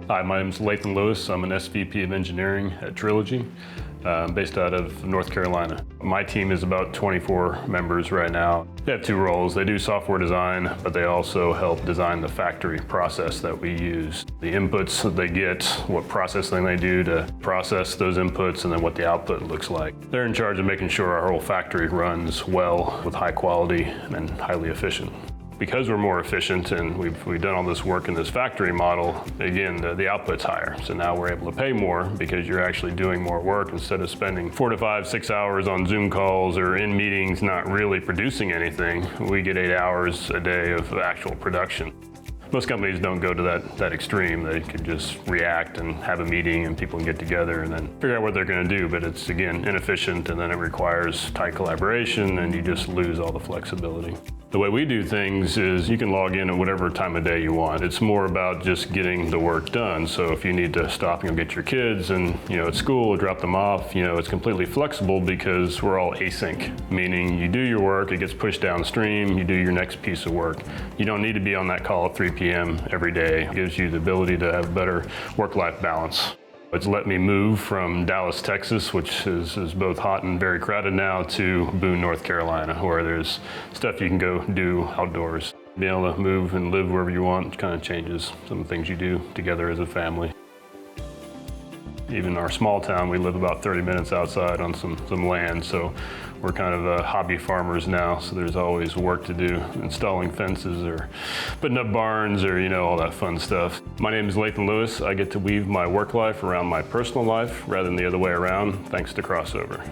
Hi, my name is Lathan Lewis. I'm an SVP of Engineering at Trilogy, based out of North Carolina. My team is about 24 members right now. They have two roles. They do software design, but they also help design the factory process that we use. The inputs that they get, what processing they do to process those inputs, and then what the output looks like. They're in charge of making sure our whole factory runs well with high quality and highly efficient. Because we're more efficient and we've done all this work in this factory model, again, the output's higher. So now we're able to pay more because you're actually doing more work instead of spending 4 to 5, 6 hours on Zoom calls or in meetings not really producing anything. We get 8 hours a day of actual production. Most companies don't go to that extreme. They could just react and have a meeting and people can get together and then figure out what they're going to do. But it's, again, inefficient, and then it requires tight collaboration and you just lose all the flexibility. The way we do things is you can log in at whatever time of day you want. It's more about just getting the work done. So if you need to stop and go get your kids and at school, drop them off, it's completely flexible because we're all async, meaning you do your work, it gets pushed downstream, you do your next piece of work. You don't need to be on that call at 3 p.m. every day. It gives you the ability to have better work-life balance. It's let me move from Dallas, Texas, which is both hot and very crowded now, to Boone, North Carolina, where there's stuff you can go do outdoors. Being able to move and live wherever you want kind of changes some things you do together as a family. Even our small town, we live about 30 minutes outside on some land, so we're kind of hobby farmers now, so there's always work to do, installing fences or putting up barns or all that fun stuff. My name is Lathan Lewis. I get to weave my work life around my personal life rather than the other way around, thanks to Crossover.